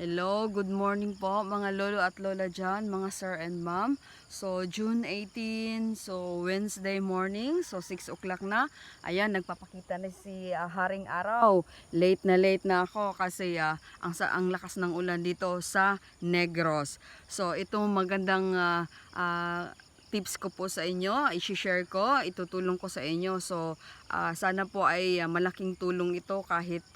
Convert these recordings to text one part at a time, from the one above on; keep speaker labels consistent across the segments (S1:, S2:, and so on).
S1: Hello, good morning po mga lolo at lola dyan, mga sir and ma'am. So, June 18, so Wednesday morning, so 6 o'clock na. Ayan, nagpapakita na si Haring Araw. Late na ako kasi ang lakas ng ulan dito sa Negros. So, itong magandang tips ko po sa inyo, i-share ko, itutulong ko sa inyo. So, sana po ay malaking tulong ito kahit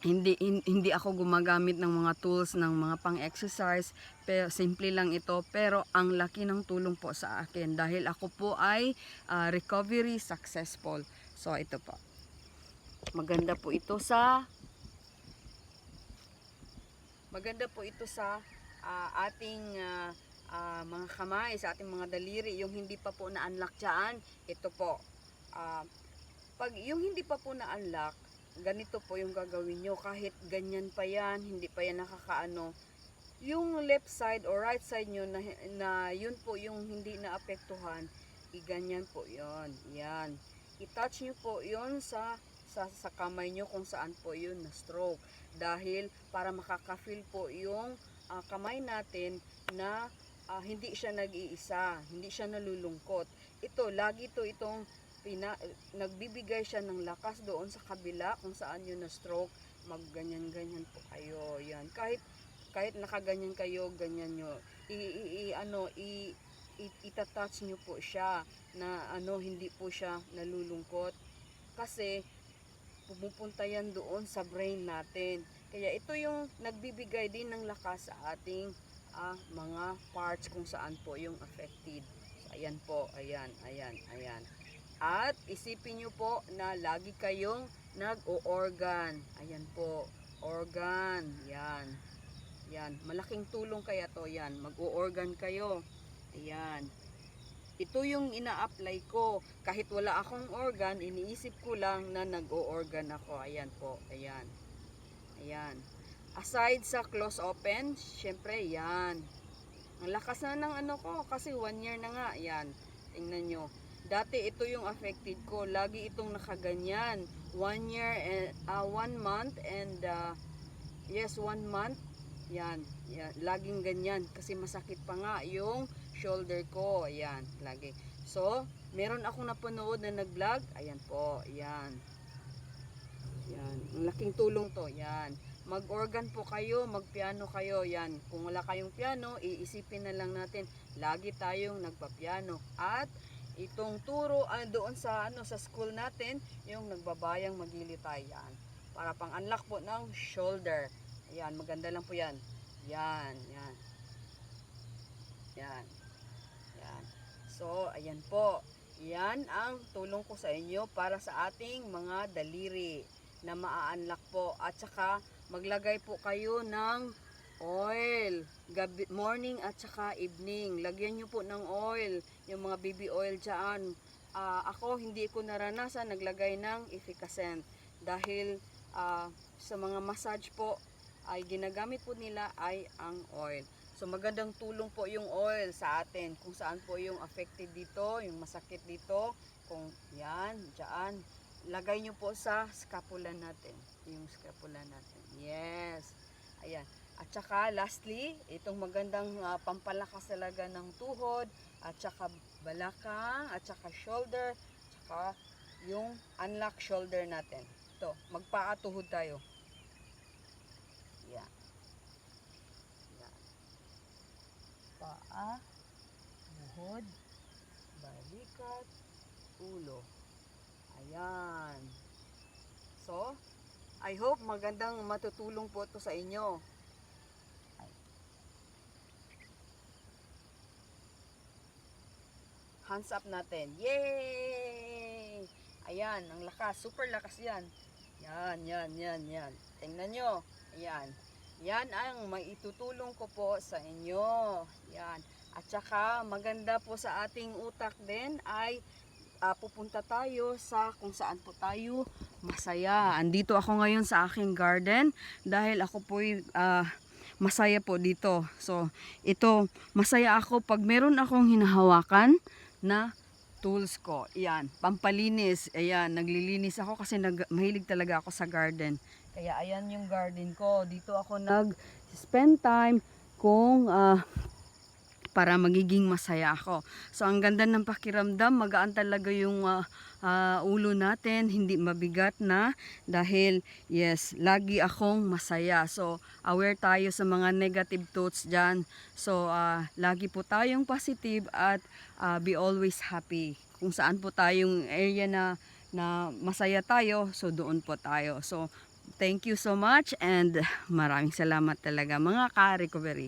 S1: hindi ako gumagamit ng mga tools ng mga pang-exercise, pero simple lang ito, pero ang laki ng tulong po sa akin dahil ako po ay recovery successful. So ito po. Maganda po ito sa ating mga kamay, sa ating mga daliri, yung hindi pa po na-unlock diyan. Ito po. Pag yung hindi pa po na-unlock, ganito po yung gagawin nyo. Kahit ganyan pa yan, hindi pa yan nakakaano. Yung left side or right side nyo na yun po yung hindi naapektuhan, iganyan po yun. Yan. I-touch nyo po yun sa kamay nyo kung saan po yun na stroke. Dahil para makaka-feel po yung kamay natin na hindi siya nag-iisa, hindi siya nalulungkot. Ito, lagi itong nagbibigay siya ng lakas doon sa kabila kung saan yun na stroke. Magganyan-ganyan po kayo. Yan. Kahit nakaganyan kayo, ganyan nyo. Itatouch nyo po siya na hindi po siya nalulungkot. Kasi pumupunta yan doon sa brain natin. Kaya ito yung nagbibigay din ng lakas sa ating mga parts kung saan po yung affected. So, ayan po, ayan. At isipin nyo po na lagi kayong nag-o-organ. Ayan po, organ. Yan. Yan, malaking tulong kaya to yan. Mag-o-organ kayo. Ayan. Ito yung ina-apply ko. Kahit wala akong organ, iniisip ko lang na nag-o-organ ako. Ayan po, ayan. Ayan. Aside sa close open, syempre yan. Ang lakas na ng ko kasi 1 year na nga. Ayan, tingnan nyo. Dati ito yung affected ko. Lagi itong nakaganyan. 1 year and 1 month and yes, 1 month. Yan, laging ganyan kasi masakit pa nga yung shoulder ko. Ayan, lagi. So, meron akong napanood na nag-vlog. Ayan po, ayan. Yan, ang laking tulong to. Yan. Mag-organ po kayo, mag-piano kayo. Yan. Kung wala kayong piano, iisipin na lang natin, lagi tayong nagpa-piano. At itong turo doon sa sa school natin, yung nagbabayang magilitay yan. Para pang-unlock po ng shoulder. Ayan, maganda lang po yan. Yan. So, ayan po. Yan ang tulong ko sa inyo para sa ating mga daliri na maa-unlock po. At saka, maglagay po kayo ng oil. Morning at saka evening. Lagyan nyo po ng oil. Yung mga baby oil dyan. Ako, hindi ko naranasan naglagay ng efficacent. Dahil sa mga massage po, ay ginagamit po nila ay ang oil. So magandang tulong po yung oil sa atin kung saan po yung affected dito, yung masakit dito, kung yan, dyan, lagay nyo po sa scapula natin, yung scapula natin. Yes. Ayan. At saka lastly, itong magandang pampalakas talaga ng tuhod, at saka balakang, at saka shoulder, at saka yung unlock shoulder natin. Ito, magpakatuhod tayo. Yan. Yan. Paa, buhod, balikat, ulo. Ayan. So, I hope magandang matutulong po ito sa inyo. Hands up natin. Yay! Ayan, ang lakas. Super lakas yan. Yan. Tingnan nyo. Ayan. Yan ang maitutulong ko po sa inyo. Yan. At saka maganda po sa ating utak din ay pupunta tayo sa kung saan po tayo masaya. Andito ako ngayon sa aking garden dahil ako po masaya po dito. So, ito, masaya ako pag meron akong hinahawakan na tools ko. Ayan, pampalinis. Ayan, naglilinis ako kasi mahilig talaga ako sa garden. Kaya ayan yung garden ko. Dito ako nag-spend time kung para magiging masaya ako. So ang ganda ng pakiramdam, magaan talaga yung ulo natin, hindi mabigat na dahil yes, lagi akong masaya. So aware tayo sa mga negative thoughts dyan. So lagi po tayong positive at be always happy. Kung saan po tayong area na masaya tayo, so doon po tayo. So thank you so much and maraming salamat talaga mga ka-recovery.